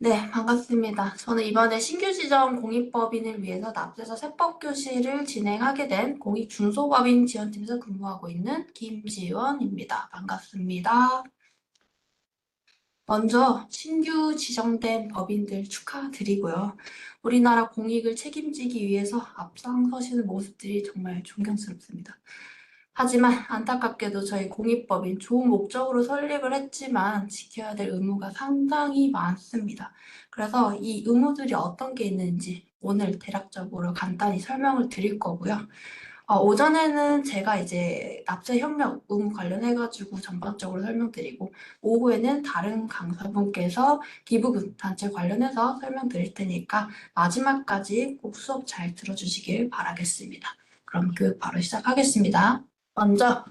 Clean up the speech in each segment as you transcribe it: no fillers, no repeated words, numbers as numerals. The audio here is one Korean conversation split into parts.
네, 반갑습니다. 저는 이번에 신규 지정 공익법인을 위해서 납세자 세법 교실을 진행하게 된 공익중소법인 지원팀에서 근무하고 있는 김지원입니다. 반갑습니다. 먼저 신규 지정된 법인들 축하드리고요. 우리나라 공익을 책임지기 위해서 앞장서시는 모습들이 정말 존경스럽습니다. 하지만 안타깝게도 저희 공익법인 좋은 목적으로 설립을 했지만 지켜야 될 의무가 상당히 많습니다. 그래서 이 의무들이 어떤 게 있는지 오늘 대략적으로 간단히 설명을 드릴 거고요. 오전에는 제가 이제 납세 협력 의무 관련해가지고 전반적으로 설명드리고, 오후에는 다른 강사분께서 기부금 단체 관련해서 설명드릴 테니까 마지막까지 꼭 수업 잘 들어주시길 바라겠습니다. 그럼 교육 바로 시작하겠습니다. 먼저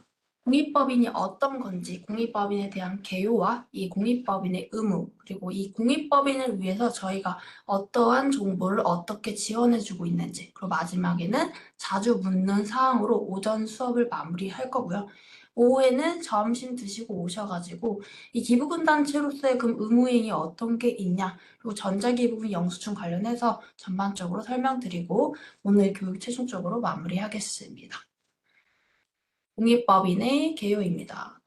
공익법인이 어떤 건지, 공익법인에 대한 개요와 이 공익법인의 의무, 그리고 이 공익법인을 위해서 저희가 어떠한 정보를 어떻게 지원해주고 있는지, 그리고 마지막에는 자주 묻는 사항으로 오전 수업을 마무리할 거고요. 오후에는 점심 드시고 오셔가지고 이 기부금 단체로서의 그 의무행위 어떤 게 있냐, 그리고 전자기부금 영수증 관련해서 전반적으로 설명드리고 오늘 교육 최종적으로 마무리하겠습니다. 공익법인의 개요입니다.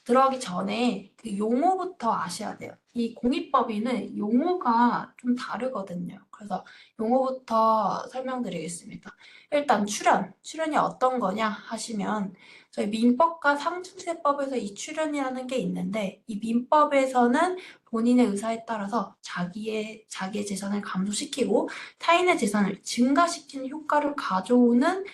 들어가기 전에 그 용어부터 아셔야 돼요. 이 공익법인은 용어가 좀 다르거든요. 그래서 용어부터 설명드리겠습니다. 일단 출연이 어떤 거냐 하시면 저희 민법과 상중세법에서 이 출연이라는 게 있는데 이 민법에서는 본인의 의사에 따라서 자기의 재산을 감소시키고 타인의 재산을 증가시키는 효과를 가져오는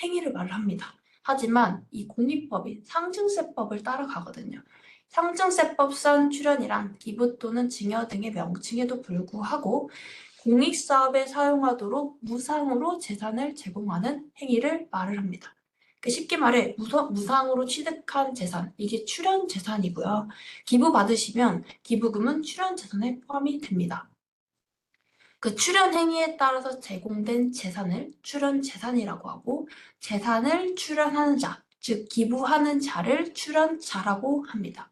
행위를 말합니다. 하지만 이 공익법인 상증세법을 따라가거든요. 상증세법상 출연이란 기부 또는 증여 등의 명칭에도 불구하고 공익사업에 사용하도록 무상으로 재산을 제공하는 행위를 말을 합니다. 쉽게 말해 무상으로 취득한 재산, 이게 출연재산이고요. 기부 받으시면 기부금은 출연재산에 포함이 됩니다. 그 출연 행위에 따라서 제공된 재산을 출연재산이라고 하고 재산을 출연하는 자, 즉 기부하는 자를 출연자라고 합니다.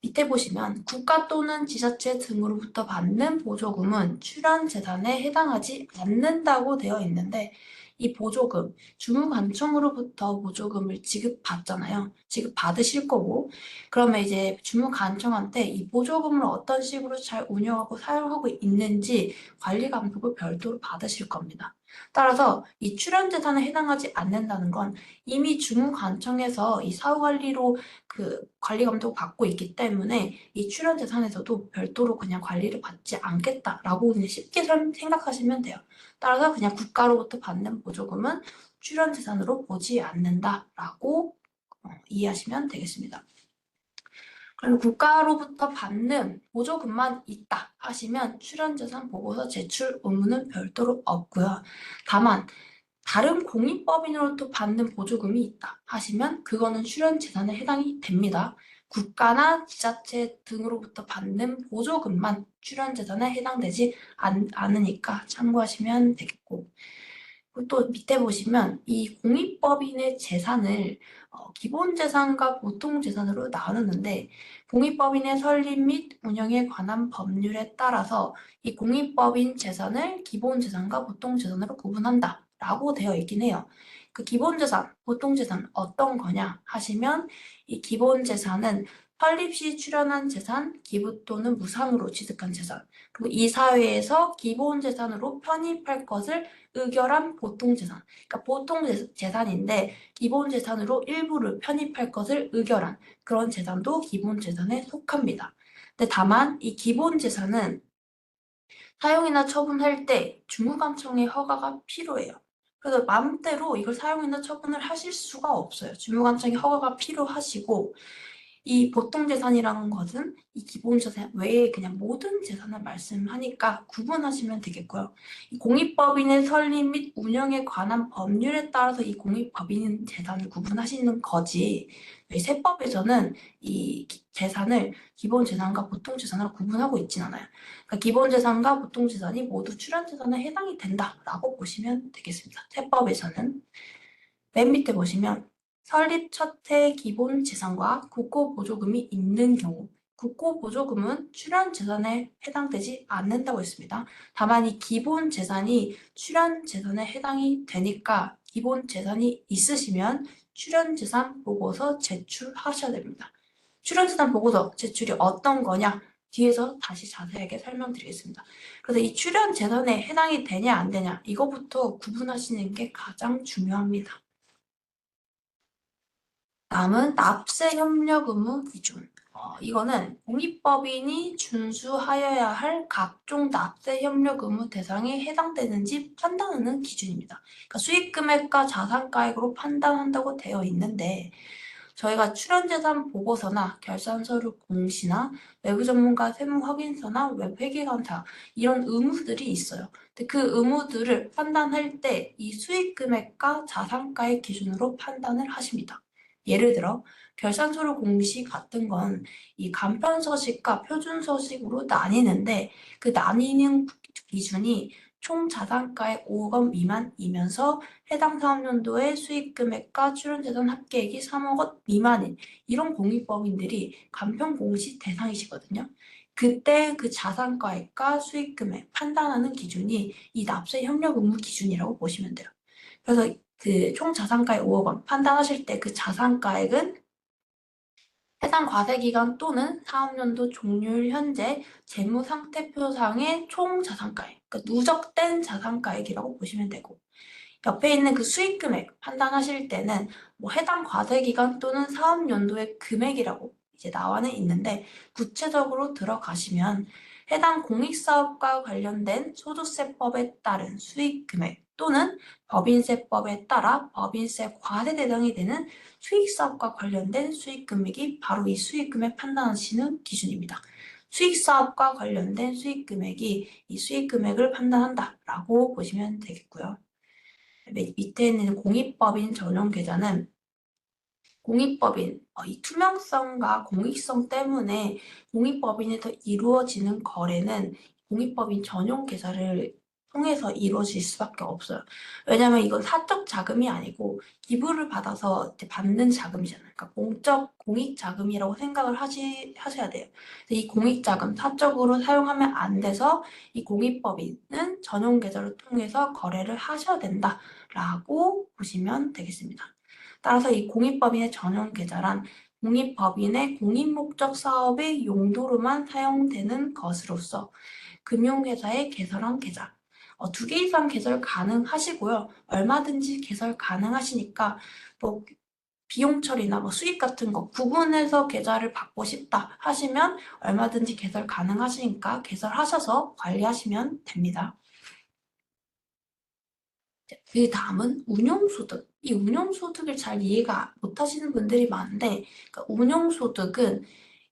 밑에 보시면 국가 또는 지자체 등으로부터 받는 보조금은 출연재산에 해당하지 않는다고 되어 있는데 이 보조금, 주무관청으로부터 보조금을 지급받잖아요. 지급받으실 거고 그러면 이제 주무관청한테 이 보조금을 어떤 식으로 잘 운영하고 사용하고 있는지 관리 감독을 별도로 받으실 겁니다. 따라서 이 출연재산에 해당하지 않는다는 건 이미 주무관청에서 이 사후관리로 그 관리 감독 받고 있기 때문에 이 출연 재산에서도 별도로 그냥 관리를 받지 않겠다라고 그냥 쉽게 생각하시면 돼요. 따라서 그냥 국가로부터 받는 보조금은 출연 재산으로 보지 않는다라고 이해하시면 되겠습니다. 그럼 국가로부터 받는 보조금만 있다 하시면 출연재산 보고서 제출 의무는 별도로 없고요. 다만 다른 공익법인으로부터 받는 보조금이 있다 하시면 그거는 출연재산에 해당이 됩니다. 국가나 지자체 등으로부터 받는 보조금만 출연재산에 해당되지 않으니까 참고하시면 되겠고 그리고 또 밑에 보시면 이 공익법인의 재산을 기본재산과 보통재산으로 나누는데 공익법인의 설립 및 운영에 관한 법률에 따라서 이 공익법인 재산을 기본재산과 보통재산으로 구분한다 라고 되어 있긴 해요. 그 기본재산, 보통재산 어떤 거냐 하시면 이 기본재산은 설립 시 출연한 재산, 기부 또는 무상으로 취득한 재산, 그리고 이 사회에서 기본재산으로 편입할 것을 의결한 보통재산. 그러니까 보통재산인데 기본재산으로 일부를 편입할 것을 의결한 그런 재산도 기본재산에 속합니다. 근데 다만 이 기본재산은 사용이나 처분할 때 주무관청의 허가가 필요해요. 그래서 마음대로 이걸 사용이나 처분을 하실 수가 없어요. 주무관청의 허가가 필요하시고 이 보통재산이라는 것은 이 기본재산 외에 그냥 모든 재산을 말씀하니까 구분하시면 되겠고요. 이 공익법인의 설립 및 운영에 관한 법률에 따라서 이 공익법인 재산을 구분하시는 거지 저희 세법에서는 이 재산을 기본재산과 보통재산으로 구분하고 있진 않아요. 그러니까 기본재산과 보통재산이 모두 출연재산에 해당이 된다라고 보시면 되겠습니다. 세법에서는 맨 밑에 보시면 설립 첫해 기본 재산과 국고 보조금이 있는 경우 국고보조금은 출연재산에 해당되지 않는다고 했습니다. 다만 이 기본재산이 출연재산에 해당이 되니까 기본재산이 있으시면 출연재산 보고서 제출하셔야 됩니다. 출연재산 보고서 제출이 어떤 거냐? 뒤에서 다시 자세하게 설명드리겠습니다. 그래서 이 출연재산에 해당이 되냐 안 되냐 이거부터 구분하시는 게 가장 중요합니다. 다음은 납세협력 의무 기준. 이거는 공익법인이 준수하여야 할 각종 납세협력 의무 대상에 해당되는지 판단하는 기준입니다. 그러니까 수익금액과 자산가액으로 판단한다고 되어 있는데 저희가 출연재산 보고서나 결산서류 공시나 외부 전문가 세무 확인서나 외부 회계감사 이런 의무들이 있어요. 근데 그 의무들을 판단할 때 이 수익금액과 자산가액 기준으로 판단을 하십니다. 예를 들어 결산서류 공시 같은 건 이 간편서식과 표준서식으로 나뉘는데 그 나뉘는 기준이 총 자산가액 5억 원 미만이면서 해당 사업연도의 수익금액과 출연재산 합계액이 3억 원 미만인 이런 공익법인들이 간편공시 대상이시거든요. 그때 그 자산가액과 수익금액 판단하는 기준이 이 납세협력 의무 기준이라고 보시면 돼요. 그래서 그 총 자산가액 5억 원 판단하실 때 그 자산가액은 해당 과세기간 또는 사업연도 종료일 현재 재무상태표상의 총 자산가액, 그러니까 누적된 자산가액이라고 보시면 되고 옆에 있는 그 수익금액 판단하실 때는 뭐 해당 과세기간 또는 사업연도의 금액이라고 이제 나와는 있는데 구체적으로 들어가시면 해당 공익사업과 관련된 소득세법에 따른 수익금액 또는 법인세법에 따라 법인세 과세 대상이 되는 수익사업과 관련된 수익금액이 바로 이 수익금액 판단하시는 기준입니다. 수익사업과 관련된 수익금액이 이 수익금액을 판단한다라고 보시면 되겠고요. 밑에 있는 공익법인 전용 계좌는 공익법인, 이 투명성과 공익성 때문에 공익법인에서 이루어지는 거래는 공익법인 전용 계좌를 통해서 이루어질 수밖에 없어요. 왜냐하면 이건 사적 자금이 아니고 기부를 받아서 이제 받는 자금이잖아요. 그러니까 공적 공익 자금이라고 생각을 하셔야 돼요. 이 공익 자금 사적으로 사용하면 안 돼서 이 공익법인은 전용 계좌를 통해서 거래를 하셔야 된다라고 보시면 되겠습니다. 따라서 이 공익법인의 전용 계좌란 공익법인의 공익목적 사업의 용도로만 사용되는 것으로서 금융회사에 개설한 계좌. 2개 이상 개설 가능하시고요. 얼마든지 개설 가능하시니까 뭐 비용 처리나 뭐 수익 같은 거 구분해서 계좌를 받고 싶다 하시면 얼마든지 개설 가능하시니까 개설하셔서 관리하시면 됩니다. 그 다음은 운용소득. 이 운용소득을 잘 이해가 못하시는 분들이 많은데, 그러니까 운용소득은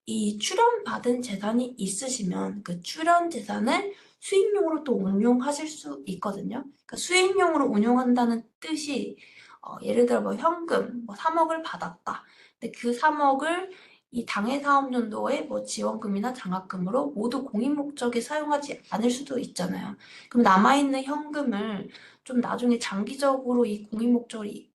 이 출연받은 재산이 있으시면 그 출연 재산을 수익용으로 또 운용하실 수 있거든요. 그러니까 수익용으로 운용한다는 뜻이 예를 들어 뭐 현금 뭐 3억을 받았다. 근데 그 3억을 이 당해 사업연도에 뭐 지원금이나 장학금으로 모두 공익 목적에 사용하지 않을 수도 있잖아요. 그럼 남아있는 현금을 좀 나중에 장기적으로 이 공익 목적을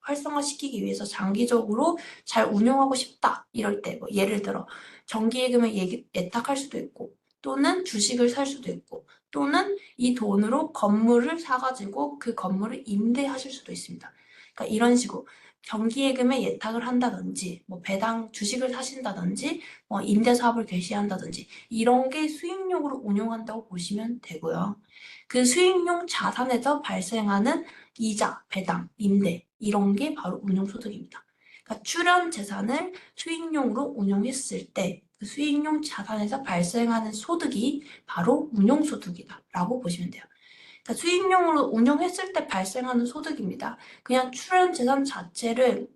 활성화시키기 위해서 장기적으로 잘 운용하고 싶다. 이럴 때 뭐 예를 들어 정기예금을 예탁할 수도 있고 또는 주식을 살 수도 있고 또는 이 돈으로 건물을 사가지고 그 건물을 임대하실 수도 있습니다. 그러니까 이런 식으로 정기예금에 예탁을 한다든지 뭐 배당 주식을 사신다든지 뭐 임대 사업을 개시한다든지 이런 게 수익용으로 운용한다고 보시면 되고요. 그 수익용 자산에서 발생하는 이자, 배당, 임대 이런 게 바로 운용소득입니다. 그러니까 출연 재산을 수익용으로 운용했을 때 그 수익용 자산에서 발생하는 소득이 바로 운용소득이다라고 보시면 돼요. 그러니까 수익용으로 운용했을 때 발생하는 소득입니다. 그냥 출연 재산 자체를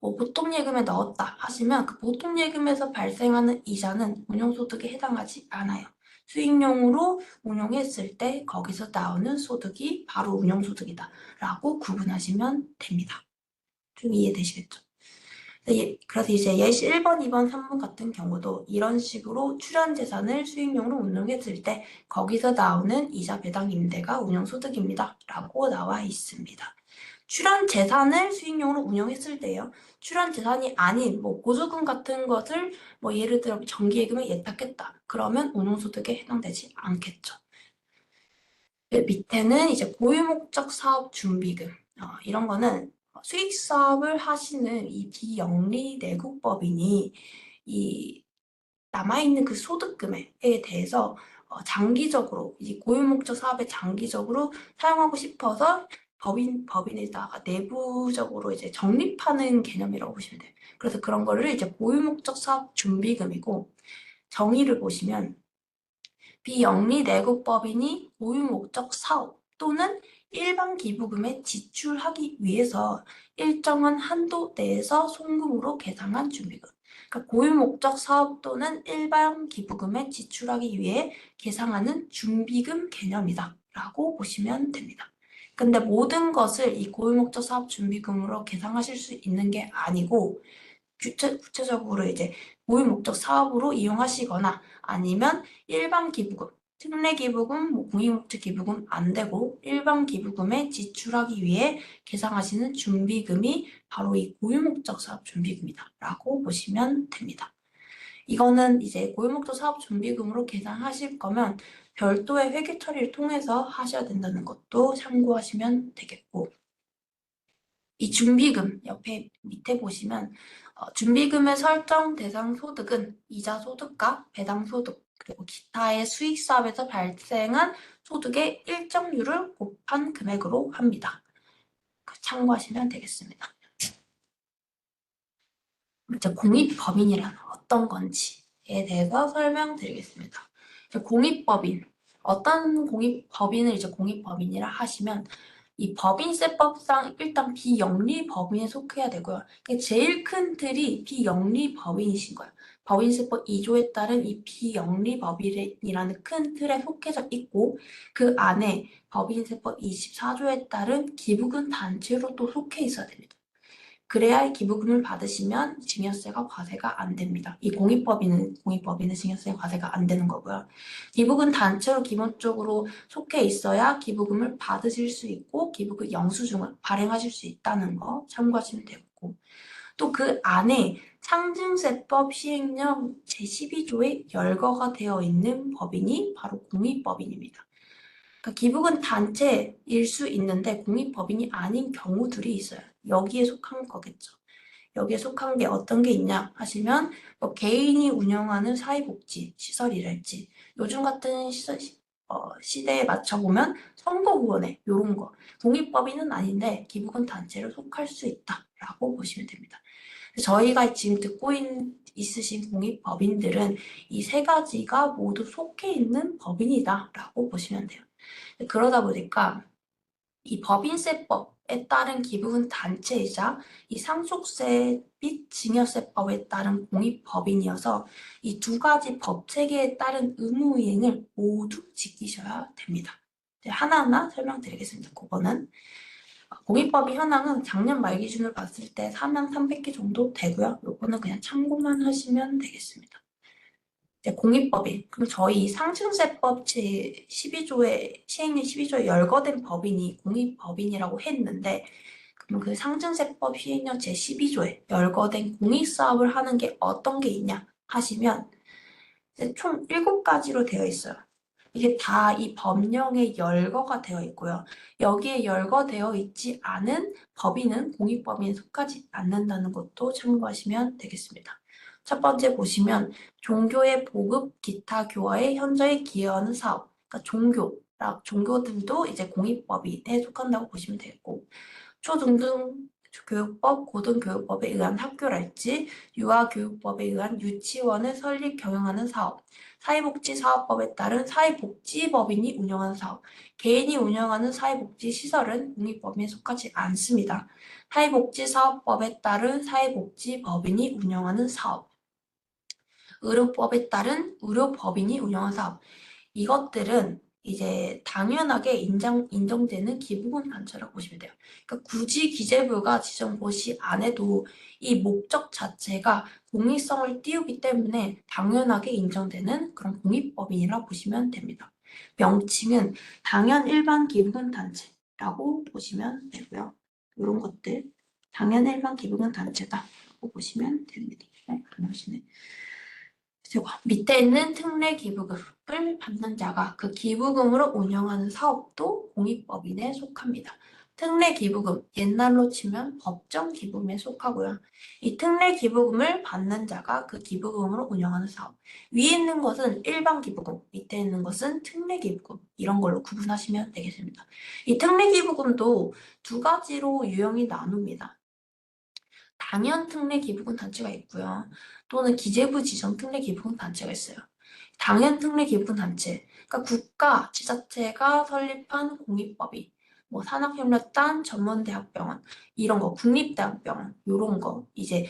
뭐 보통예금에 넣었다 하시면 그 보통예금에서 발생하는 이자는 운용소득에 해당하지 않아요. 수익용으로 운용했을 때 거기서 나오는 소득이 바로 운용소득이다라고 구분하시면 됩니다. 좀 이해되시겠죠? 그래서 이제 예시 1번, 2번, 3번 같은 경우도 이런 식으로 출연재산을 수익용으로 운용했을 때 거기서 나오는 이자 배당 임대가 운용소득입니다. 라고 나와 있습니다. 출연 재산을 수익용으로 운영했을 때요. 출연 재산이 아닌 뭐 보조금 같은 것을 뭐 예를 들어 정기예금에 예탁했다. 그러면 운용소득에 해당되지 않겠죠. 그 밑에는 이제 고유목적 사업 준비금. 이런 거는 수익 사업을 하시는 이 비영리 내국법인이 이 남아있는 그 소득 금액에 대해서 장기적으로 이 고유목적 사업에 장기적으로 사용하고 싶어서 법인에다가 내부적으로 이제 적립하는 개념이라고 보시면 돼요. 그래서 그런 거를 이제 고유목적 사업 준비금이고, 정의를 보시면 비영리 내국법인이 고유목적 사업 또는 일반 기부금에 지출하기 위해서 일정한 한도 내에서 송금으로 계상한 준비금. 그러니까 고유목적 사업 또는 일반 기부금에 지출하기 위해 계상하는 준비금 개념이다 라고 보시면 됩니다. 근데 모든 것을 이 고유목적 사업 준비금으로 계상하실 수 있는 게 아니고, 구체적으로 이제 고유목적 사업으로 이용하시거나 아니면 일반 기부금, 특례 기부금, 뭐 공익목적 기부금 안 되고 일반 기부금에 지출하기 위해 계상하시는 준비금이 바로 이 고유목적 사업 준비금이다 라고 보시면 됩니다. 이거는 이제 고유목적 사업 준비금으로 계산하실 거면 별도의 회계 처리를 통해서 하셔야 된다는 것도 참고하시면 되겠고, 이 준비금 옆에 밑에 보시면 준비금의 설정 대상 소득은 이자 소득과 배당 소득 그리고 기타의 수익 사업에서 발생한 소득의 일정률을 곱한 금액으로 합니다. 참고하시면 되겠습니다. 이제 공익법인이란 어떤 건지에 대해서 설명드리겠습니다. 공익법인, 어떤 공익법인을 이제 공익법인이라 하시면 이 법인세법상 일단 비영리 법인에 속해야 되고요. 제일 큰 틀이 비영리 법인이신 거예요. 법인세법 2조에 따른 이 비영리 법인이라는 큰 틀에 속해져 있고, 그 안에 법인세법 24조에 따른 기부금 단체로 또 속해 있어야 됩니다. 그래야 기부금을 받으시면 증여세가 과세가 안 됩니다. 이 공익법인은 증여세가 과세가 안 되는 거고요. 기부금 단체로 기본적으로 속해 있어야 기부금을 받으실 수 있고 기부금 영수증을 발행하실 수 있다는 거 참고하시면 되고, 또 그 안에 상증세법 시행령 제12조에 열거가 되어 있는 법인이 바로 공익법인입니다. 그러니까 기부금 단체일 수 있는데 공익법인이 아닌 경우들이 있어요. 여기에 속한 거겠죠. 여기에 속한 게 어떤 게 있냐 하시면 뭐 개인이 운영하는 사회복지 시설이랄지, 요즘 같은 시대에 맞춰보면 선거후원회 이런 거 공익법인은 아닌데 기부금 단체를 속할 수 있다라고 보시면 됩니다. 저희가 지금 듣고 있으신 공익법인들은 이 세 가지가 모두 속해 있는 법인이다라고 보시면 돼요. 그러다 보니까 이 법인세법에 따른 기부금 단체이자 이 상속세 및 증여세법에 따른 공익법인이어서 이 두 가지 법 체계에 따른 의무 이행을 모두 지키셔야 됩니다. 하나하나 설명드리겠습니다. 그거는 공익법인 현황은 작년 말 기준으로 봤을 때 4300개 정도 되고요. 요거는 그냥 참고만 하시면 되겠습니다. 이제 공익법인, 그럼 저희 상승세법 제12조에 시행령 12조에 열거된 법인이 공익법인이라고 했는데, 그럼 그 상승세법 시행령 제12조에 열거된 공익사업을 하는 게 어떤 게 있냐 하시면 이제 총 7가지로 되어 있어요. 이게 다 이 법령에 열거가 되어 있고요. 여기에 열거되어 있지 않은 법인은 공익법인에 속하지 않는다는 것도 참고하시면 되겠습니다. 첫 번째 보시면 종교의 보급, 기타 교화에 현저히 기여하는 사업. 그러니까 종교들도 이제 공익법인에 속한다고 보시면 되겠고, 초중등 교육법, 고등교육법에 의한 학교랄지, 유아교육법에 의한 유치원을 설립, 경영하는 사업, 사회복지사업법에 따른 사회복지법인이 운영하는 사업, 개인이 운영하는 사회복지시설은 공익법인에 속하지 않습니다. 사회복지사업법에 따른 사회복지법인이 운영하는 사업, 의료법에 따른 의료법인이 운영하는 사업, 이것들은 이제 당연하게 인정되는 기부금 단체라고 보시면 돼요. 그러니까 굳이 기재부가 지정 고시 안 해도 이 목적 자체가 공익성을 띄우기 때문에 당연하게 인정되는 그런 공익법인이라고 보시면 됩니다. 명칭은 당연 일반 기부금 단체라고 보시면 되고요. 이런 것들 당연 일반 기부금 단체다라고 보시면 됩니다. 네, 안 하시네. 그리고 밑에 있는 특례 기부금을 받는 자가 그 기부금으로 운영하는 사업도 공익법인에 속합니다. 특례 기부금, 옛날로 치면 법정 기부금에 속하고요. 이 특례 기부금을 받는 자가 그 기부금으로 운영하는 사업. 위에 있는 것은 일반 기부금, 밑에 있는 것은 특례 기부금. 이런 걸로 구분하시면 되겠습니다. 이 특례 기부금도 두 가지로 유형이 나눕니다. 당연 특례 기부금 단체가 있고요. 또는 기재부 지정 특례 기부금 단체가 있어요. 당연 특례 기부금 단체, 그러니까 국가, 지자체가 설립한 공익법이 뭐 산학협력단, 전문대학병원 이런 거, 국립대학병원 이런 거 이제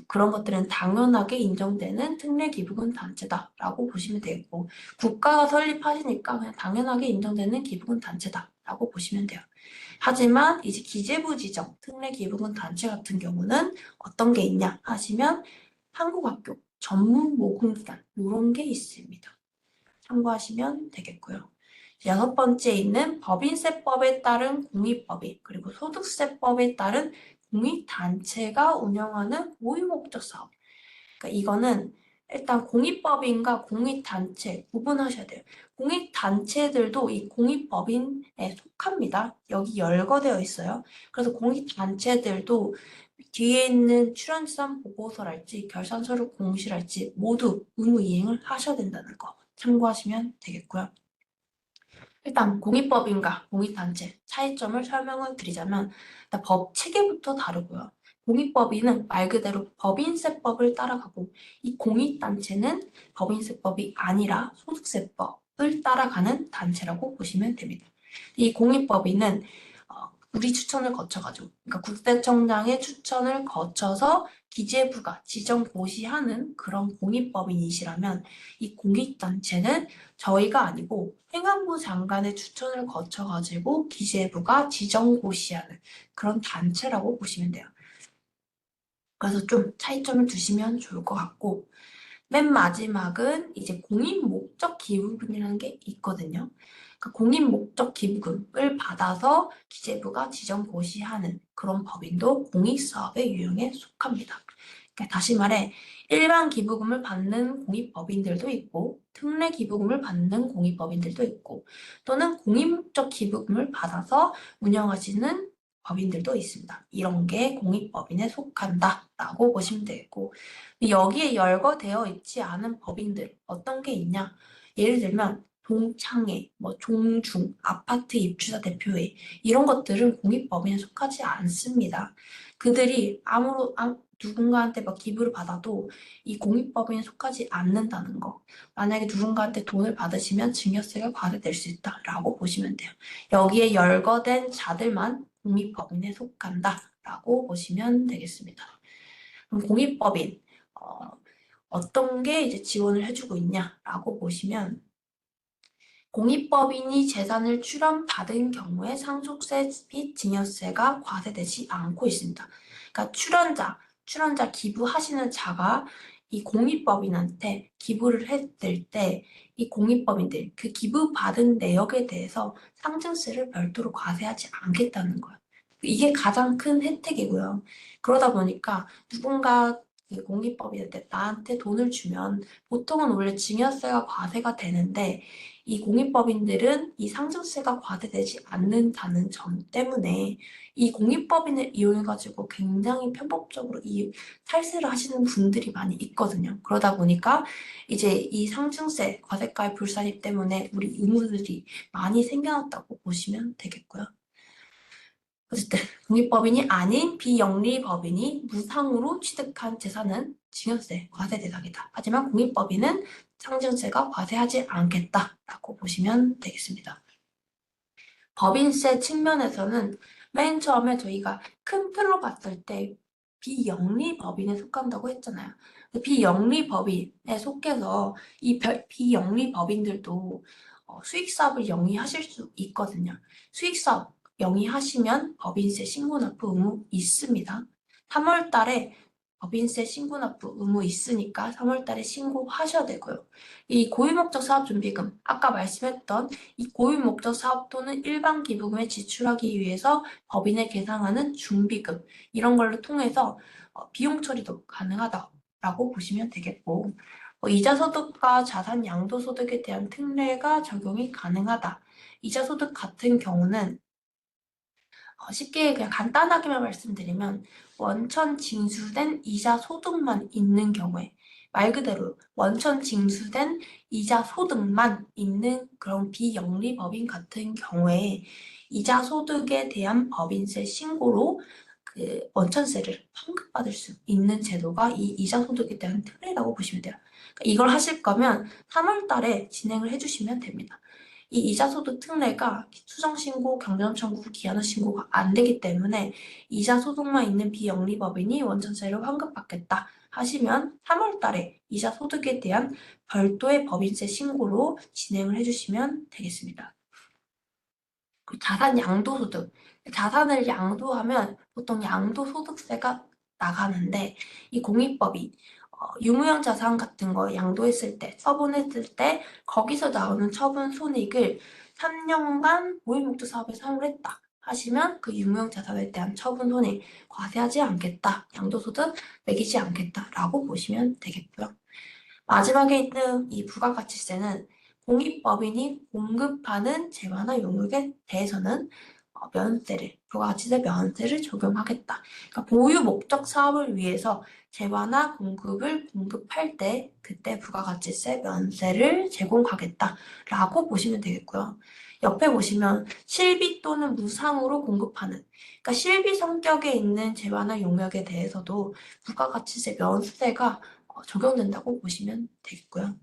그런 것들은 당연하게 인정되는 특례 기부금 단체다라고 보시면 되겠고 국가가 설립하시니까 그냥 당연하게 인정되는 기부금 단체다라고 보시면 돼요. 하지만 이제 기재부 지정 특례 기부금 단체 같은 경우는 어떤 게 있냐 하시면 한국학교 전문모금기관 이런 게 있습니다. 참고하시면 되겠고요. 여섯 번째 있는 법인세법에 따른 공익법인 그리고 소득세법에 따른 공익단체가 운영하는 고유목적 사업. 그러니까 이거는 일단 공익법인과 공익단체 구분하셔야 돼요. 공익단체들도 이 공익법인에 속합니다. 여기 열거되어 있어요. 그래서 공익단체들도 뒤에 있는 출연지산 보고서랄지 결산서류 공시랄지 모두 의무 이행을 하셔야 된다는 거 참고하시면 되겠고요. 일단 공익법인과 공익단체 차이점을 설명을 드리자면 일단 법 체계부터 다르고요. 공익법인은 말 그대로 법인세법을 따라가고 이 공익단체는 법인세법이 아니라 소득세법을 따라가는 단체라고 보시면 됩니다. 이 공익법인은 우리 추천을 거쳐가지고 그러니까 국세청장의 추천을 거쳐서 기재부가 지정 고시하는 그런 공익법인이시라면 이 공익단체는 저희가 아니고 행안부 장관의 추천을 거쳐가지고 기재부가 지정 고시하는 그런 단체라고 보시면 돼요. 그래서 좀 차이점을 두시면 좋을 것 같고 맨 마지막은 이제 공익 목적 기부금이라는 게 있거든요. 그 공익 목적 기부금을 받아서 기재부가 지정 고시하는 그런 법인도 공익사업의 유형에 속합니다. 그러니까 다시 말해 일반 기부금을 받는 공익법인들도 있고 특례 기부금을 받는 공익법인들도 있고 또는 공익 목적 기부금을 받아서 운영하시는 법인들도 있습니다. 이런 게 공익법인에 속한다라고 보시면 되겠고 여기에 열거되어 있지 않은 법인들 어떤 게 있냐? 예를 들면 동창회, 뭐 종중, 아파트 입주자 대표회 이런 것들은 공익법인에 속하지 않습니다. 그들이 누군가한테 막 기부를 받아도 이 공익법인에 속하지 않는다는 거. 만약에 누군가한테 돈을 받으시면 증여세가 과세될 수 있다라고 보시면 돼요. 여기에 열거된 자들만 공익법인에 속한다라고 보시면 되겠습니다. 그럼 공익법인 어떤 게 이제 지원을 해주고 있냐라고 보시면 공익법인이 재산을 출원받은 경우에 상속세 및 증여세가 과세되지 않고 있습니다. 그러니까 출원자 기부하시는 자가 이 공익법인한테 기부를 했을 때 이 공익법인들 그 기부받은 내역에 대해서 상증세를 별도로 과세하지 않겠다는 거예요. 이게 가장 큰 혜택이고요. 그러다 보니까 누군가 그 공익법인한테 나한테 돈을 주면 보통은 원래 증여세가 과세가 되는데 이 공익법인들은 이 상증세가 과세되지 않는다는 점 때문에 이 공익법인을 이용해가지고 굉장히 편법적으로 이 탈세를 하시는 분들이 많이 있거든요. 그러다 보니까 이제 이 상증세, 과세가의 불사입 때문에 우리 의무들이 많이 생겨났다고 보시면 되겠고요. 어쨌든 공익법인이 아닌 비영리법인이 무상으로 취득한 재산은 증여세 과세 대상이다. 하지만 공익법인은 상증세가 과세하지 않겠다라고 보시면 되겠습니다. 법인세 측면에서는 맨 처음에 저희가 큰 틀로 봤을 때 비영리법인에 속한다고 했잖아요. 비영리법인에 속해서 이 비영리법인들도 수익사업을 영위하실 수 있거든요. 수익사업 영위하시면 법인세 신고 납부 의무 있습니다. 3월 달에 법인세 신고 납부 의무 있으니까 3월 달에 신고하셔야 되고요. 이 고유목적 사업준비금, 아까 말씀했던 이 고유목적 사업토는 일반 기부금에 지출하기 위해서 법인에 계상하는 준비금, 이런 걸로 통해서 비용 처리도 가능하다라고 보시면 되겠고, 이자 소득과 자산 양도 소득에 대한 특례가 적용이 가능하다. 이자 소득 같은 경우는 쉽게 그냥 간단하게만 말씀드리면 원천 징수된 이자 소득만 있는 경우에 말 그대로 원천 징수된 이자 소득만 있는 그런 비영리법인 같은 경우에 이자 소득에 대한 법인세 신고로 그 원천세를 환급받을 수 있는 제도가 이 이자 소득에 대한 특례라고 보시면 돼요. 그러니까 이걸 하실 거면 3월 달에 진행을 해주시면 됩니다. 이 이자소득 특례가 수정신고, 경조사 청구, 기한후 신고가 안 되기 때문에 이자소득만 있는 비영리법인이 원천세를 환급받겠다 하시면 3월 달에 이자소득에 대한 별도의 법인세 신고로 진행을 해주시면 되겠습니다. 자산 양도소득. 자산을 양도하면 보통 양도소득세가 나가는데 이 공익법이 유무형 자산 같은 거 양도했을 때, 처분했을 때 거기서 나오는 처분 손익을 3년간 고유목적 사업에 사용을 했다 하시면 그 유무형 자산에 대한 처분 손익 과세하지 않겠다, 양도소득 매기지 않겠다라고 보시면 되겠고요. 마지막에 있는 이 부가가치세는 공익법인이 공급하는 재화나 용역에 대해서는 부가가치세 면세를 적용하겠다. 그러니까 보유 목적 사업을 위해서 재화나 공급을 공급할 때 그때 부가가치세 면세를 제공하겠다라고 보시면 되겠고요. 옆에 보시면 실비 또는 무상으로 공급하는, 그러니까 실비 성격에 있는 재화나 용역에 대해서도 부가가치세 면세가 적용된다고 보시면 되겠고요.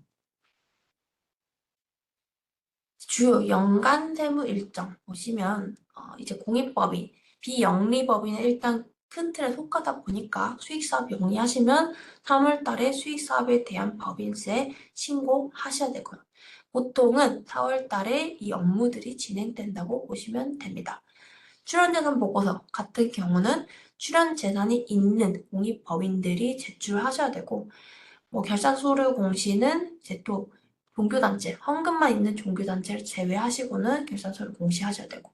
주요 연간 세무 일정 보시면 이제 공익법인, 비영리법인은 일단 큰 틀에 속하다 보니까 수익사업 영리하시면 3월 달에 수익사업에 대한 법인세 신고하셔야 되고요. 보통은 4월 달에 이 업무들이 진행된다고 보시면 됩니다. 출연재산 보고서 같은 경우는 출연재산이 있는 공익법인들이 제출하셔야 되고, 결산서류 공시는 이제 또 종교단체, 헌금만 있는 종교단체를 제외하시고는 결산서류 공시하셔야 되고,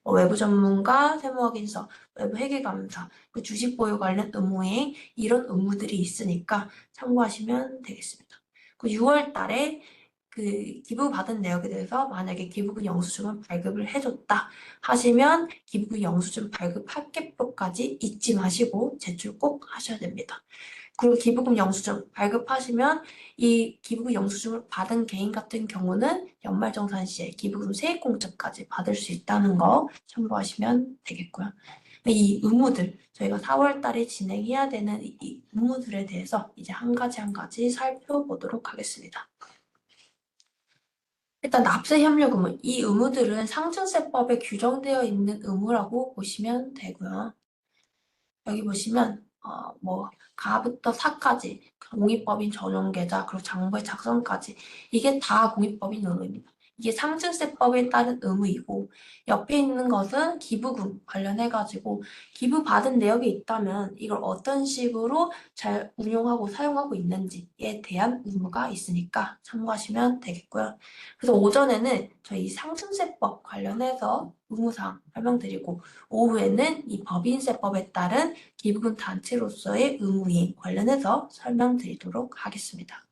외부 전문가, 세무확인서, 외부 회계감사, 그 주식 보유 관련 의무행, 이런 의무들이 있으니까 참고하시면 되겠습니다. 그 6월 달에 그 기부받은 내역에 대해서 만약에 기부금 영수증을 발급을 해줬다 하시면 기부금 영수증 발급 합계표까지 잊지 마시고 제출 꼭 하셔야 됩니다. 그리고 기부금 영수증 발급하시면 이 기부금 영수증을 받은 개인 같은 경우는 연말정산 시에 기부금 세액공제까지 받을 수 있다는 거 참고하시면 되겠고요. 이 의무들, 저희가 4월 달에 진행해야 되는 이 의무들에 대해서 이제 한 가지 한 가지 살펴보도록 하겠습니다. 일단 납세 협력 의무, 이 의무들은 상증세법에 규정되어 있는 의무라고 보시면 되고요. 여기 보시면 가부터 사까지 공익법인 전용 계좌 그리고 장부의 작성까지 이게 다 공익법인 의무입니다. 이게 상증세법에 따른 의무이고 옆에 있는 것은 기부금 관련해가지고 기부받은 내역이 있다면 이걸 어떤 식으로 잘 운용하고 사용하고 있는지에 대한 의무가 있으니까 참고하시면 되겠고요. 그래서 오전에는 저희 상증세법 관련해서 의무사항 설명드리고 오후에는 이 법인세법에 따른 기부금 단체로서의 의무이행 관련해서 설명드리도록 하겠습니다.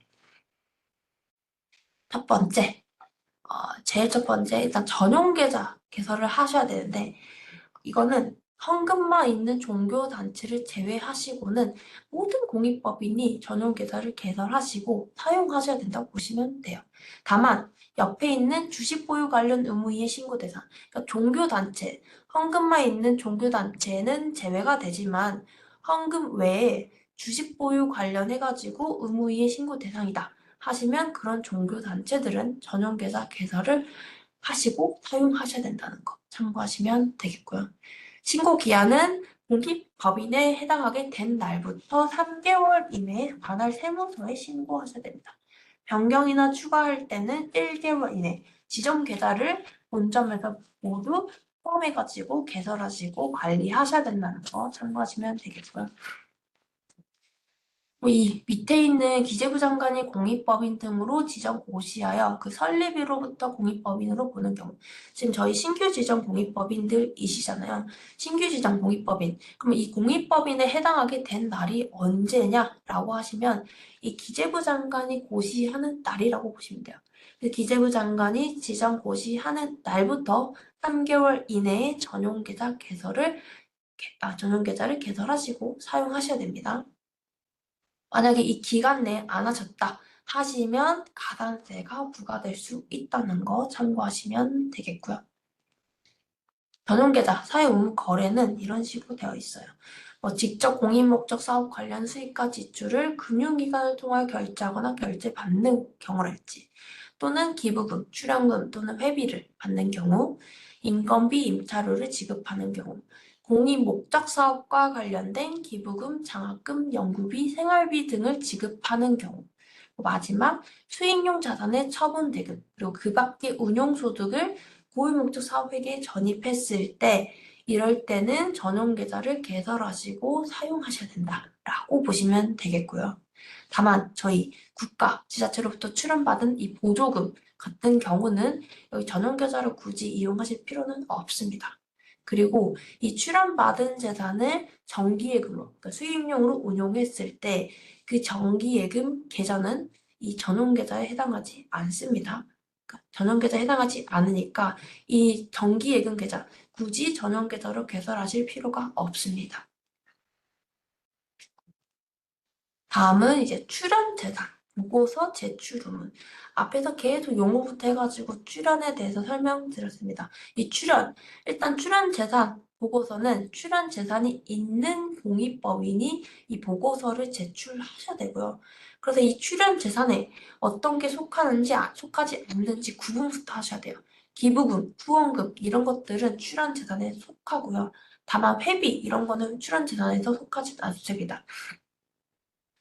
첫 번째, 제일 첫 번째 일단 전용계좌 개설을 하셔야 되는데 이거는 헌금만 있는 종교단체를 제외하시고는 모든 공익법인이 전용계좌를 개설하시고 사용하셔야 된다고 보시면 돼요. 다만 옆에 있는 주식 보유 관련 의무이행 신고 대상, 그러니까 종교단체, 헌금만 있는 종교단체는 제외가 되지만 헌금 외에 주식 보유 관련해가지고 의무이행 신고 대상이다 하시면 그런 종교단체들은 전용계좌 개설을 하시고 사용하셔야 된다는 거 참고하시면 되겠고요. 신고 기한은 공익법인에 해당하게 된 날부터 3개월 이내에 관할 세무서에 신고하셔야 됩니다. 변경이나 추가할 때는 1개월 이내 지정 계좌를 본점에서 모두 포함해가지고 개설하시고 관리하셔야 된다는 거 참고하시면 되겠고요. 이 밑에 있는 기재부 장관이 공익법인 등으로 지정 고시하여 그 설립일로부터 공익법인으로 보는 경우. 지금 저희 신규 지정 공익법인들이시잖아요. 신규 지정 공익법인. 그럼 이 공익법인에 해당하게 된 날이 언제냐라고 하시면 이 기재부 장관이 고시하는 날이라고 보시면 돼요. 그 기재부 장관이 지정 고시하는 날부터 3개월 이내에 전용 계좌를 개설하시고 사용하셔야 됩니다. 만약에 이 기간 내에 안 하셨다 하시면 가산세가 부과될 수 있다는 거 참고하시면 되겠고요. 전용계좌 사용 의무 거래는 이런 식으로 되어 있어요. 직접 공익목적 사업 관련 수익과 지출을 금융기관을 통해 결제하거나 결제받는 경우랄지, 또는 기부금, 출연금 또는 회비를 받는 경우, 인건비, 임차료를 지급하는 경우, 공익목적 사업과 관련된 기부금, 장학금, 연구비, 생활비 등을 지급하는 경우, 마지막 수익용 자산의 처분 대금, 그리고 그 밖의 운용소득을 고유목적 사업회계에 전입했을 때 이럴 때는 전용 계좌를 개설하시고 사용하셔야 된다라고 보시면 되겠고요. 다만 저희 국가, 지자체로부터 출연받은 이 보조금 같은 경우는 여기 전용 계좌를 굳이 이용하실 필요는 없습니다. 그리고 이 출연받은 재산을 정기예금으로, 그러니까 수익용으로 운용했을 때 그 정기예금 계좌는 이 전용 계좌에 해당하지 않습니다. 그러니까 전용 계좌에 해당하지 않으니까 이 정기예금 계좌 굳이 전용 계좌로 개설하실 필요가 없습니다. 다음은 이제 출연재산, 보고서 제출 의무. 앞에서 계속 용어부터 해가지고 출연에 대해서 설명드렸습니다. 이 출연, 일단 출연재산 보고서는 출연재산이 있는 공익법인이 이 보고서를 제출하셔야 되고요. 그래서 이 출연재산에 어떤 게 속하는지, 속하지 않는지 구분부터 하셔야 돼요. 기부금, 후원금 이런 것들은 출연재산에 속하고요. 다만 회비 이런 거는 출연재산에서 속하지 않습니다.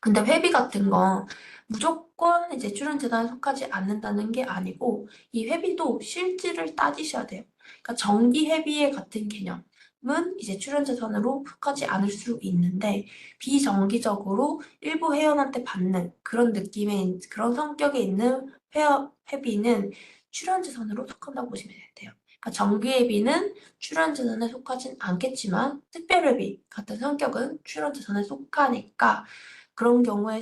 근데 회비 같은 거 무조건 이제 출연재단에 속하지 않는다는 게 아니고 이 회비도 실질을 따지셔야 돼요. 그러니까 정기 회비의 같은 개념은 이제 출연재산으로 속하지 않을 수 있는데 비정기적으로 일부 회원한테 받는 그런 느낌의 그런 성격에 있는 회비는 출연재산으로 속한다고 보시면 돼요. 그러니까 정기회비는 출연재산에 속하진 않겠지만 특별회비 같은 성격은 출연재산에 속하니까 그런 경우에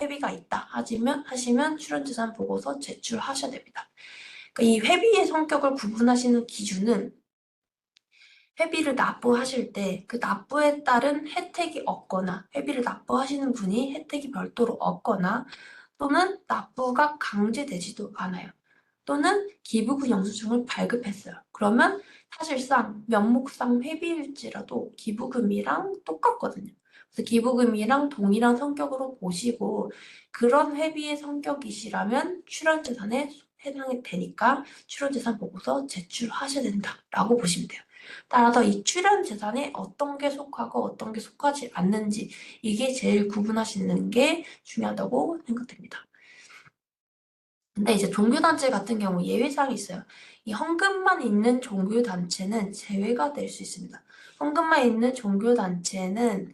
회비가 있다 하시면 출연재산 보고서 제출하셔야 됩니다. 그러니까 이 회비의 성격을 구분하시는 기준은 회비를 납부하실 때 그 납부에 따른 혜택이 없거나 회비를 납부하시는 분이 혜택이 별도로 없거나 또는 납부가 강제되지도 않아요. 또는 기부금 영수증을 발급했어요. 그러면 사실상 명목상 회비일지라도 기부금이랑 똑같거든요. 그래서 기부금이랑 동일한 성격으로 보시고 그런 회비의 성격이시라면 출연재산에 해당이 되니까 출연재산 보고서 제출하셔야 된다라고 보시면 돼요. 따라서 이 출연재산에 어떤 게 속하고 어떤 게 속하지 않는지 이게 제일 구분하시는 게 중요하다고 생각됩니다. 근데 이제 종교단체 같은 경우 예외사항이 있어요. 이 헌금만 있는 종교단체는 제외가 될 수 있습니다. 헌금만 있는 종교단체는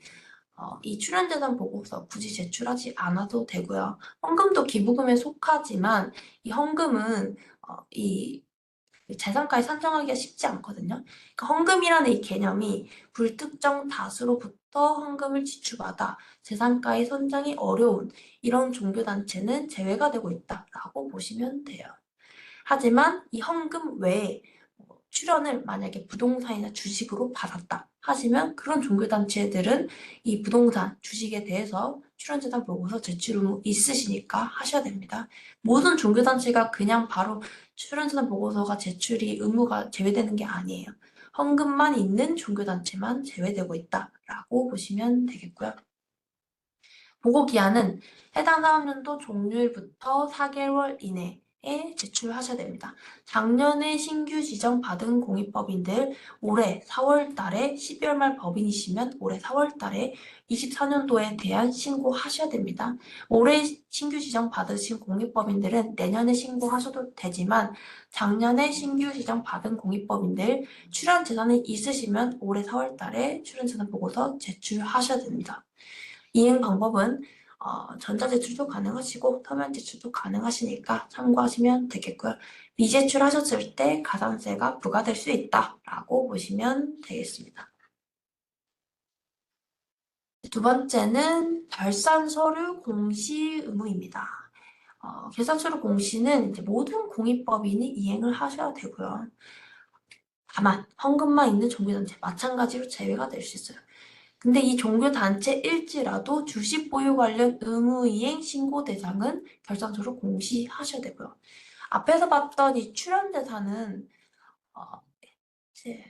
이 출연재산 보고서 굳이 제출하지 않아도 되고요. 헌금도 기부금에 속하지만 이 헌금은 이 재산가에 산정하기가 쉽지 않거든요. 그러니까 헌금이라는 이 개념이 불특정 다수로부터 헌금을 지출받아 재산가의 선정이 어려운 이런 종교단체는 제외가 되고 있다라고 보시면 돼요. 하지만 이 헌금 외에 출연을 만약에 부동산이나 주식으로 받았다 하시면 그런 종교단체들은 이 부동산, 주식에 대해서 출연재산 보고서 제출 의무 있으시니까 하셔야 됩니다. 모든 종교단체가 그냥 바로 출연재산 보고서가 제출이 의무가 제외되는 게 아니에요. 헌금만 있는 종교단체만 제외되고 있다라고 보시면 되겠고요. 보고기한은 해당 사업연도 종료일부터 4개월 이내에 제출하셔야 됩니다. 작년에 신규 지정받은 공익법인들 올해 4월 달에 12월 말 법인이시면 올해 4월 달에 24년도에 대한 신고하셔야 됩니다. 올해 신규 지정 받으신 공익법인들은 내년에 신고하셔도 되지만 작년에 신규 지정 받은 공익법인들 출연 재산이 있으시면 올해 4월 달에 출연 재산 보고서 제출하셔야 됩니다. 이행 방법은 전자제출도 가능하시고 서면제출도 가능하시니까 참고하시면 되겠고요. 미제출하셨을 때 가산세가 부과될 수 있다라고 보시면 되겠습니다. 두 번째는 결산서류 공시 의무입니다. 결산서류 공시는 이제 모든 공익법인이 이행을 하셔야 되고요. 다만 헌금만 있는 종교단체 마찬가지로 제외가 될 수 있어요. 근데 이 종교단체일지라도 주식 보유 관련 의무이행 신고 대상은 결산서로 공시하셔야 되고요. 앞에서 봤던 이 출연재산은 어, 이제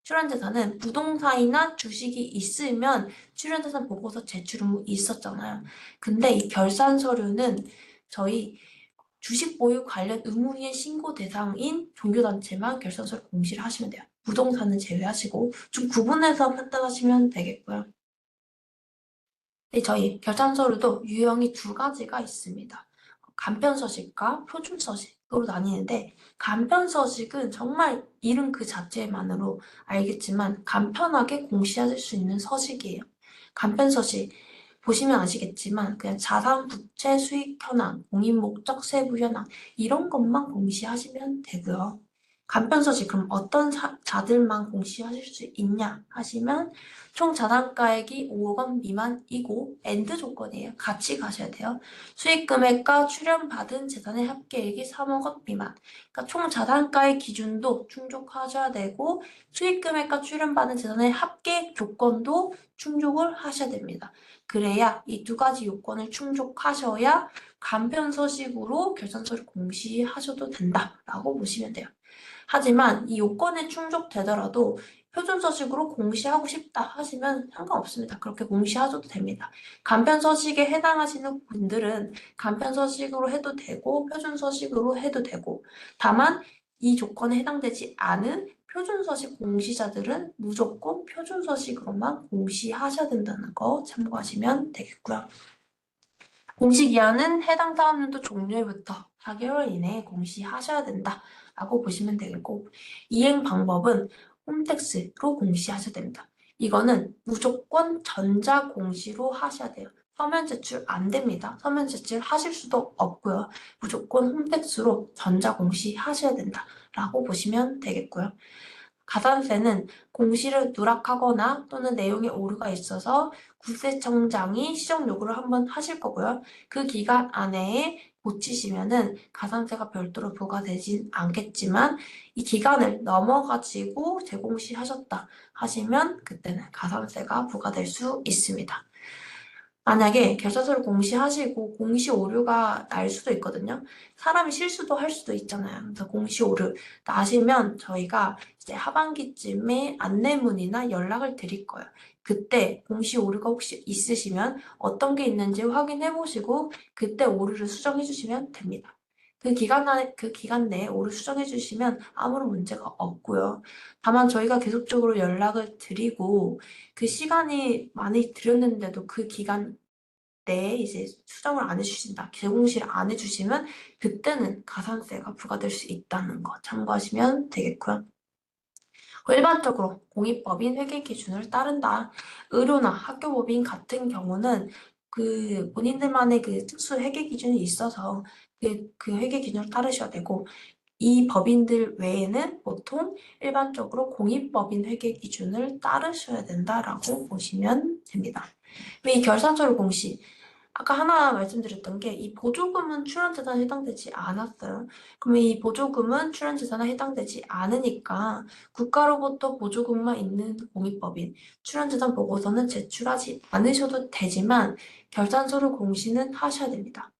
출연재산은 부동산이나 주식이 있으면 출연재산 보고서 제출 의무 있었잖아요. 근데 이 결산서류는 저희 주식 보유 관련 의무이행 신고 대상인 종교단체만 결산서를 공시를 하시면 돼요. 부동산은 제외하시고 좀 구분해서 판단하시면 되겠고요. 네, 저희 결산서류도 유형이 두 가지가 있습니다. 간편서식과 표준서식으로 나뉘는데 간편서식은 정말 이름 그 자체만으로 알겠지만 간편하게 공시하실 수 있는 서식이에요. 간편서식 보시면 아시겠지만 그냥 자산, 부채, 수익 현황, 공인 목적, 세부 현황 이런 것만 공시하시면 되고요. 간편서식 그럼 어떤 자들만 공시하실 수 있냐 하시면 총 자산가액이 5억 원 미만이고 엔드 조건이에요. 같이 가셔야 돼요. 수익 금액과 출연받은 재산의 합계액이 3억 원 미만. 그러니까 총 자산가액 기준도 충족하셔야 되고 수익 금액과 출연받은 재산의 합계액 조건도 충족을 하셔야 됩니다. 그래야 이 두 가지 요건을 충족하셔야 간편서식으로 결산서를 공시하셔도 된다라고 보시면 돼요. 하지만 이 요건에 충족되더라도 표준서식으로 공시하고 싶다 하시면 상관없습니다. 그렇게 공시하셔도 됩니다. 간편서식에 해당하시는 분들은 간편서식으로 해도 되고 표준서식으로 해도 되고 다만 이 조건에 해당되지 않은 표준서식 공시자들은 무조건 표준서식으로만 공시하셔야 된다는 거 참고하시면 되겠고요. 공시기한은 해당 사업연도 종료일부터 4개월 이내에 공시하셔야 된다라고 보시면 되겠고 이행 방법은 홈택스로 공시하셔야 됩니다. 이거는 무조건 전자공시로 하셔야 돼요. 서면 제출 안 됩니다. 서면 제출 하실 수도 없고요. 무조건 홈택스로 전자공시 하셔야 된다라고 보시면 되겠고요. 가산세는 공시를 누락하거나 또는 내용에 오류가 있어서 국세청장이 시정 요구를 한번 하실 거고요. 그 기간 안에 고치시면은 가산세가 별도로 부과되진 않겠지만 이 기간을 넘어가지고 재공시하셨다 하시면 그때는 가산세가 부과될 수 있습니다. 만약에 결사서를 공시하시고 공시 오류가 날 수도 있거든요. 사람이 실수도 할 수도 있잖아요. 그래서 공시 오류 나시면 저희가 이제 하반기쯤에 안내문이나 연락을 드릴 거예요. 그때 공시 오류가 혹시 있으시면 어떤 게 있는지 확인해 보시고 그때 오류를 수정해 주시면 됩니다. 그 기간 내에 오류 수정해 주시면 아무런 문제가 없고요. 다만 저희가 계속적으로 연락을 드리고 그 시간이 많이 들였는데도 그 기간 내에 이제 수정을 안 해주신다, 재공시를 안 해주시면 그때는 가산세가 부과될 수 있다는 거 참고하시면 되겠고요. 일반적으로 공익법인 회계 기준을 따른다. 의료나 학교법인 같은 경우는 그 본인들만의 그 특수 회계 기준이 있어서 그 회계 기준을 따르셔야 되고 이 법인들 외에는 보통 일반적으로 공익법인 회계 기준을 따르셔야 된다라고 보시면 됩니다. 이 결산서류 공시 아까 하나 말씀드렸던 게 이 보조금은 출연재산에 해당되지 않았어요. 그러면 이 보조금은 출연재산에 해당되지 않으니까 국가로부터 보조금만 있는 공익법인 출연재산 보고서는 제출하지 않으셔도 되지만 결산서류 공시는 하셔야 됩니다.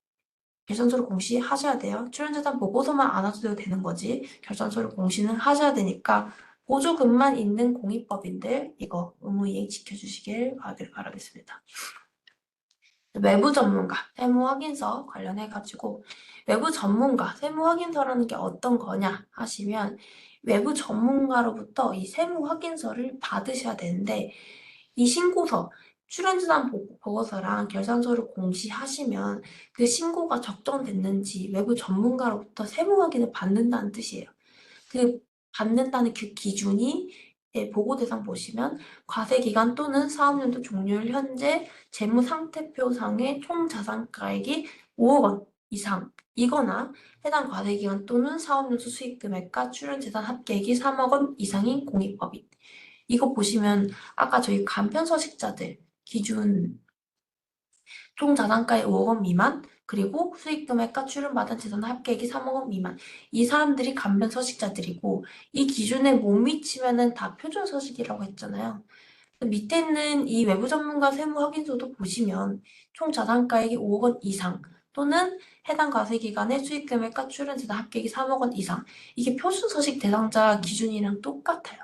결산서류 공시하셔야 돼요. 출연재산 보고서만 안 하셔도 되는 거지. 결산서류 공시는 하셔야 되니까 보조금만 있는 공익법인들 이거 의무이행 지켜주시길 바라겠습니다. 외부 전문가, 세무 확인서 관련해가지고 외부 전문가, 세무 확인서라는 게 어떤 거냐 하시면 외부 전문가로부터 이 세무 확인서를 받으셔야 되는데 이 신고서, 출연재산 보고서랑 결산서를 공시하시면 그 신고가 적정됐는지 외부 전문가로부터 세무 확인을 받는다는 뜻이에요. 그 받는다는 그 기준이 보고 대상 보시면 과세기간 또는 사업연도 종료일 현재 재무상태표상의 총 자산가액이 5억 원 이상이거나 해당 과세기간 또는 사업연수 수익금액과 출연재산 합계액이 3억 원 이상인 공익법인. 이거 보시면 아까 저희 간편서식자들 기준 총 자산가의 5억 원 미만, 그리고 수익금액과 출연받은 재산 합계액이 3억 원 미만. 이 사람들이 간편서식자들이고 이 기준에 못 미치면은 다 표준서식이라고 했잖아요. 밑에 있는 이 외부 전문가 세무 확인서도 보시면 총 자산가액이 5억 원 이상 또는 해당 과세기간의 수익금액과 출연재산 합계액이 3억 원 이상. 이게 표준서식 대상자 기준이랑 똑같아요.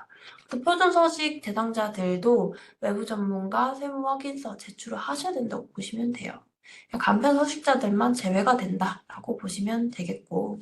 표준서식 대상자들도 외부 전문가 세무 확인서 제출을 하셔야 된다고 보시면 돼요. 간편서식자들만 제외가 된다라고 보시면 되겠고,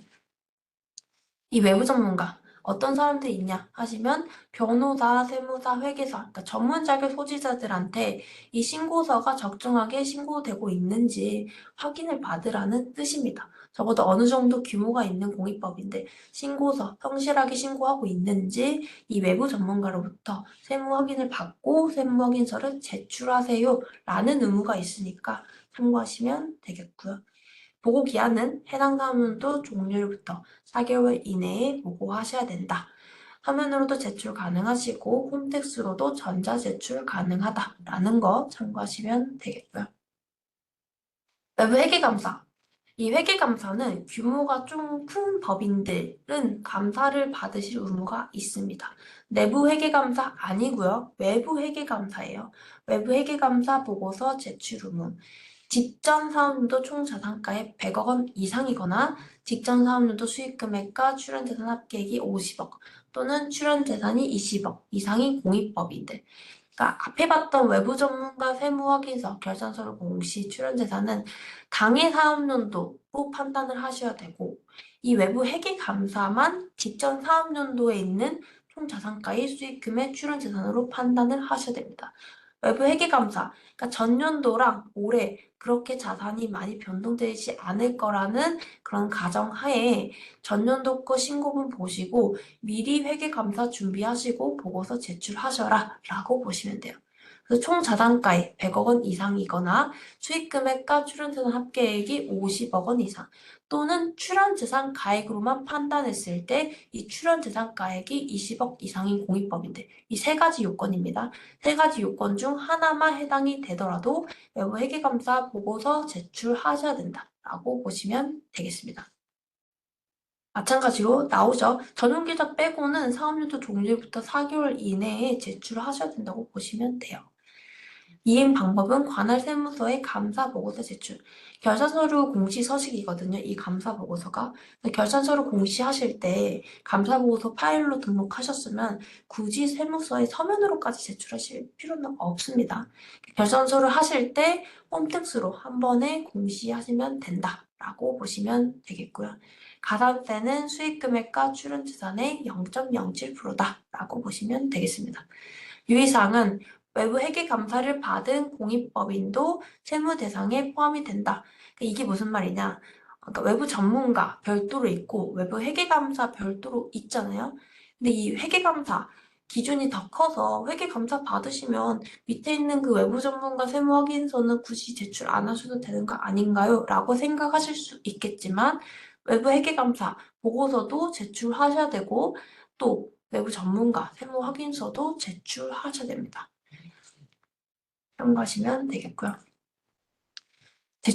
이 외부 전문가 어떤 사람들이 있냐 하시면 변호사, 세무사, 회계사, 그러니까 전문 자격 소지자들한테 이 신고서가 적정하게 신고되고 있는지 확인을 받으라는 뜻입니다. 적어도 어느 정도 규모가 있는 공익법인데 신고서 성실하게 신고하고 있는지 이 외부 전문가로부터 세무 확인을 받고 세무 확인서를 제출하세요 라는 의무가 있으니까 참고하시면 되겠고요. 보고 기한은 해당 사무도 종료일부터 4개월 이내에 보고하셔야 된다. 화면으로도 제출 가능하시고 홈택스로도 전자 제출 가능하다라는 거 참고하시면 되겠고요. 외부 회계감사. 이 회계감사는 규모가 좀 큰 법인들은 감사를 받으실 의무가 있습니다. 내부 회계감사 아니고요. 외부 회계감사예요. 외부 회계감사 보고서 제출 의무. 직전 사업연도 총 자산가액 100억 원 이상이거나 직전 사업연도 수익금액과 출연재산 합계액이 50억 또는 출연재산이 20억 이상인 공익법인들. 그러니까 앞에 봤던 외부 전문가 세무 확인서, 결산서류 공시, 출연재산은 당해 사업연도로 판단을 하셔야 되고 이 외부 회계 감사만 직전 사업연도에 있는 총 자산가의 수익금의 출연재산으로 판단을 하셔야 됩니다. 외부 회계감사, 그러니까 전년도랑 올해 그렇게 자산이 많이 변동되지 않을 거라는 그런 가정하에 전년도 거 신고분 보시고 미리 회계감사 준비하시고 보고서 제출하셔라 라고 보시면 돼요. 그래서 총 자산가액 100억 원 이상이거나 수익금액과 출연재산 합계액이 50억 원 이상 또는 출연재산 가액으로만 판단했을 때 이 출연재산가액이 20억 이상인 공익법인들 이 세 가지 요건입니다. 세 가지 요건 중 하나만 해당이 되더라도 외부 회계감사 보고서 제출하셔야 된다라고 보시면 되겠습니다. 마찬가지로 나오죠. 전용기자 빼고는 사업연도 종료부터 4개월 이내에 제출하셔야 된다고 보시면 돼요. 이행 방법은 관할 세무서에 감사 보고서 제출. 결산서류 공시 서식이거든요. 이 감사 보고서가. 결산서류 공시하실 때 감사 보고서 파일로 등록하셨으면 굳이 세무서에 서면으로까지 제출하실 필요는 없습니다. 결산서를 하실 때 홈택스로 한 번에 공시하시면 된다라고 보시면 되겠고요. 가산세는 수익금액과 출연재산의 0.07%다라고 보시면 되겠습니다. 유의사항은 외부 회계감사를 받은 공익법인도 세무 대상에 포함이 된다. 이게 무슨 말이냐? 그러니까 외부 전문가 별도로 있고 외부 회계감사 별도로 있잖아요. 근데 이 회계감사 기준이 더 커서 회계감사 받으시면 밑에 있는 그 외부 전문가 세무 확인서는 굳이 제출 안 하셔도 되는 거 아닌가요? 라고 생각하실 수 있겠지만 외부 회계감사 보고서도 제출하셔야 되고 또 외부 전문가 세무 확인서도 제출하셔야 됩니다. 참고하시면 되겠고요.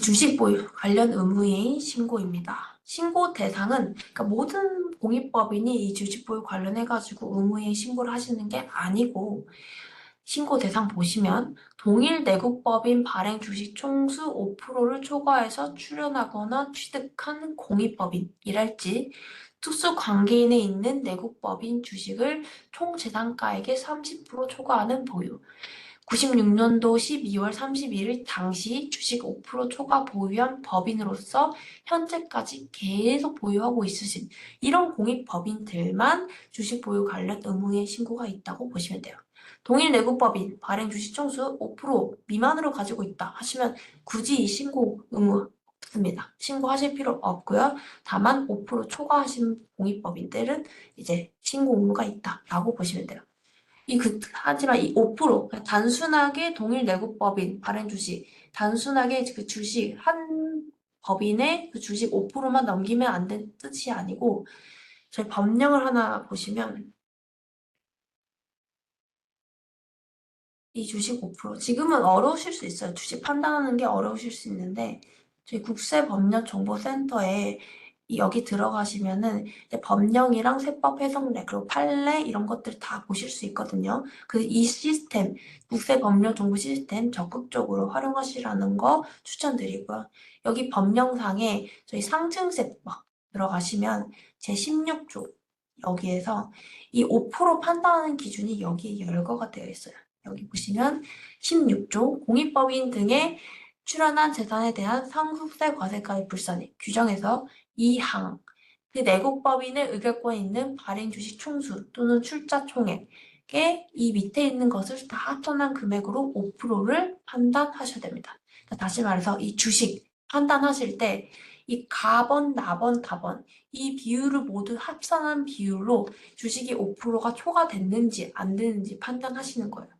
주식 보유 관련 의무의 신고입니다. 신고 대상은 그러니까 모든 공익법인이 이 주식 보유 관련해가지고 의무의 신고를 하시는 게 아니고 신고 대상 보시면 동일 내국법인 발행 주식 총수 5%를 초과해서 출연하거나 취득한 공익법인이랄지 특수 관계인에 있는 내국법인 주식을 총 재산가액의 30% 초과하는 보유 96년도 12월 31일 당시 주식 5% 초과 보유한 법인으로서 현재까지 계속 보유하고 있으신 이런 공익법인들만 주식 보유 관련 의무의 신고가 있다고 보시면 돼요. 동일 내국법인 발행 주식 총수 5% 미만으로 가지고 있다 하시면 굳이 이 신고 의무 없습니다. 신고하실 필요 없고요. 다만 5% 초과하신 공익법인들은 이제 신고 의무가 있다라고 보시면 돼요. 하지만 이 5%, 그러니까 단순하게 동일 내국법인 발행 주식, 단순하게 그 주식 한 법인의 그 주식 5%만 넘기면 안 되는 뜻이 아니고, 저희 법령을 하나 보시면, 이 주식 5%, 지금은 어려우실 수 있어요. 주식 판단하는 게 어려우실 수 있는데, 저희 국세법령정보센터에 여기 들어가시면은 이제 법령이랑 세법 해석례 그리고 판례 이런 것들 다 보실 수 있거든요. 이 시스템, 국세법령정보 시스템 적극적으로 활용하시라는 거 추천드리고요. 여기 법령상에 저희 상증세법 들어가시면 제16조 여기에서 이 5% 판단하는 기준이 여기에 열거가 되어 있어요. 여기 보시면 16조 공익법인 등의 출연한 재산에 대한 상속세 과세가의 불산입 규정에서 2항 그 내국법인의 의결권이 있는 발행 주식 총수 또는 출자 총액에 이 밑에 있는 것을 다 합산한 금액으로 5%를 판단하셔야 됩니다. 그러니까 다시 말해서 이 주식 판단하실 때 이 가번, 납번, 가번 이 비율을 모두 합산한 비율로 주식이 5%가 초과됐는지 안 되는지 판단하시는 거예요.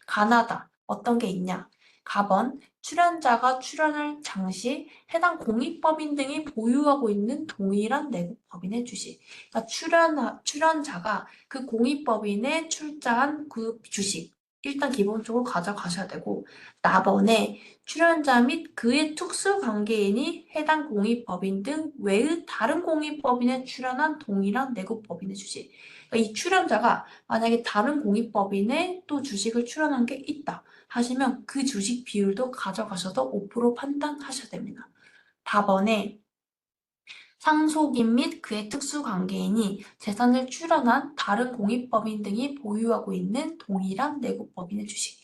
가나다 어떤 게 있냐? 가번, 출연자가 출연할 당시 해당 공익법인 등이 보유하고 있는 동일한 내국법인의 주식. 그러니까 출연자가 그 공익법인에 출자한 그 주식, 일단 기본적으로 가져가셔야 되고, 나번에 출연자 및 그의 특수관계인이 해당 공익법인 등 외의 다른 공익법인에 출연한 동일한 내국법인의 주식. 그러니까 이 출연자가 만약에 다른 공익법인에 또 주식을 출연한 게 있다 하시면 그 주식 비율도 가져가셔서 5% 판단하셔야 됩니다. 다번에 상속인 및 그의 특수관계인이 재산을 출연한 다른 공익법인 등이 보유하고 있는 동일한 내국법인의 주식.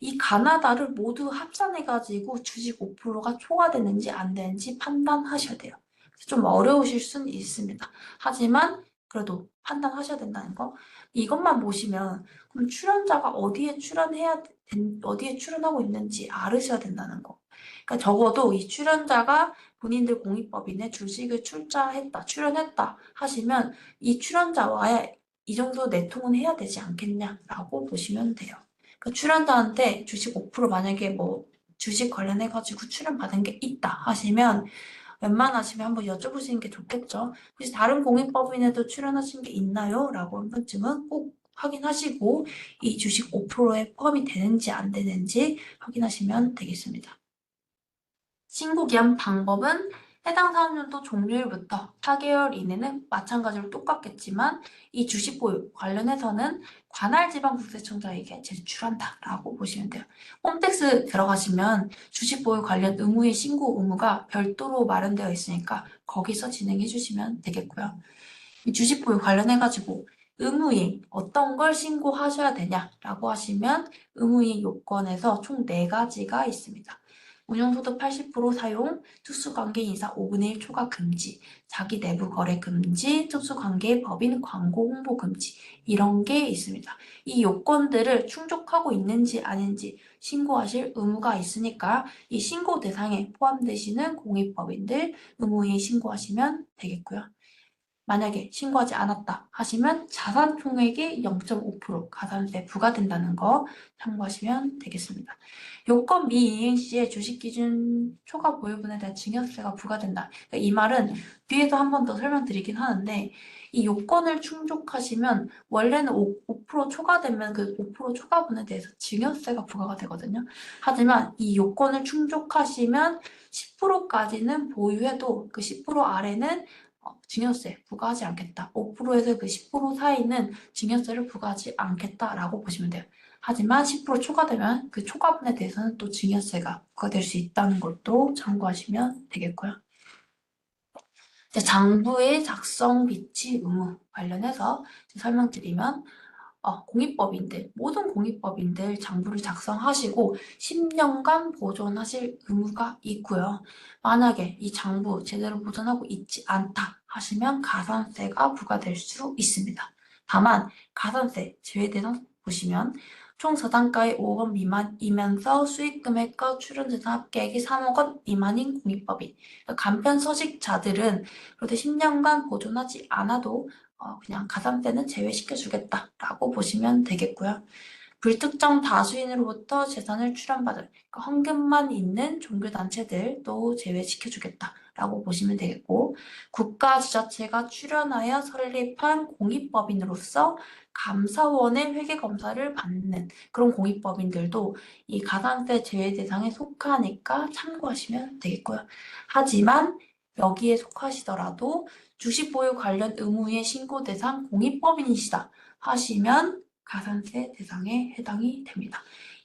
이 가나다를 모두 합산해가지고 주식 5%가 초과되는지 안 되는지 판단하셔야 돼요. 좀 어려우실 수는 있습니다. 하지만 그래도 판단하셔야 된다는 거. 이것만 보시면 그럼 출연자가 어디에 출연하고 있는지 알으셔야 된다는 거. 그러니까 적어도 이 출연자가 본인들 공익법인에 주식을 출연했다 하시면 이 출연자와의 이 정도 내통은 해야 되지 않겠냐라고 보시면 돼요. 그 출연자한테 주식 5% 만약에 뭐 주식 관련해가지고 출연받은 게 있다 하시면 웬만하시면 한번 여쭤보시는 게 좋겠죠. 혹시 다른 공익법인에도 출연하신 게 있나요? 라고 한 번쯤은 꼭 확인하시고 이 주식 5%에 포함이 되는지 안 되는지 확인하시면 되겠습니다. 신고 기한 방법은 해당 사업연도 종료일부터 4개월 이내는 마찬가지로 똑같겠지만 이 주식 보유 관련해서는 관할지방국세청장에게 제출한다라고 보시면 돼요. 홈택스 들어가시면 주식 보유 관련 의무의 신고 의무가 별도로 마련되어 있으니까 거기서 진행해 주시면 되겠고요. 이 주식 보유 관련해가지고 의무이행 어떤 걸 신고하셔야 되냐라고 하시면 의무이행 요건에서 총 4가지가 있습니다. 운용소득 80% 사용, 특수관계 인사 5분의 1 초과 금지, 자기 내부 거래 금지, 특수관계 법인 광고 홍보 금지 이런 게 있습니다. 이 요건들을 충족하고 있는지 아닌지 신고하실 의무가 있으니까 이 신고 대상에 포함되시는 공익법인들 의무이행 신고하시면 되겠고요. 만약에 신고하지 않았다 하시면 자산 총액의 0.5% 가산세 부과된다는 거 참고하시면 되겠습니다. 요건 미이행 시에 주식기준 초과 보유분에 대한 증여세가 부과된다. 그러니까 이 말은 뒤에서 한 번 더 설명드리긴 하는데 이 요건을 충족하시면 원래는 5% 초과되면 그 5% 초과분에 대해서 증여세가 부과가 되거든요. 하지만 이 요건을 충족하시면 10%까지는 보유해도 그 10% 아래는 증여세 부과하지 않겠다. 5%에서 그 10% 사이는 증여세를 부과하지 않겠다라고 보시면 돼요. 하지만 10% 초과되면 그 초과분에 대해서는 또 증여세가 부과될 수 있다는 것도 참고하시면 되겠고요. 이제 장부의 작성 비치 의무 관련해서 설명드리면 모든 공익법인들 장부를 작성하시고 10년간 보존하실 의무가 있고요. 만약에 이 장부 제대로 보존하고 있지 않다 하시면 가산세가 부과될 수 있습니다. 다만 가산세 제외대상 보시면 총 저당가의 5억 원 미만이면서 수익금액과 출연재산 합계액이 3억 원 미만인 공익법인. 간편서식자들은 그런데 10년간 보존하지 않아도 그냥 가산세는 제외시켜주겠다라고 보시면 되겠고요. 불특정 다수인으로부터 재산을 출연받을, 그러니까 헌금만 있는 종교단체들도 제외시켜주겠다라고 보시면 되겠고, 국가 지자체가 출연하여 설립한 공익법인으로서 감사원의 회계검사를 받는 그런 공익법인들도 이 가산세 제외 대상에 속하니까 참고하시면 되겠고요. 하지만 여기에 속하시더라도 주식 보유 관련 의무의 신고 대상 공익법인이시다 하시면 가산세 대상에 해당이 됩니다.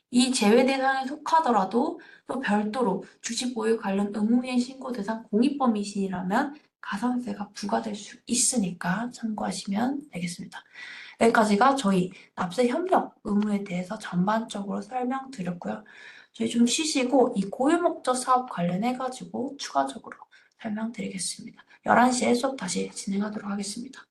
이 제외 대상에 속하더라도 또 별도로 주식 보유 관련 의무의 신고 대상 공익법인이시라면 가산세가 부과될 수 있으니까 참고하시면 되겠습니다. 여기까지가 저희 납세 협력 의무에 대해서 전반적으로 설명드렸고요. 저희 좀 쉬시고 이 고유목적 사업 관련해가지고 추가적으로 설명드리겠습니다. 11시에 수업 다시 진행하도록 하겠습니다.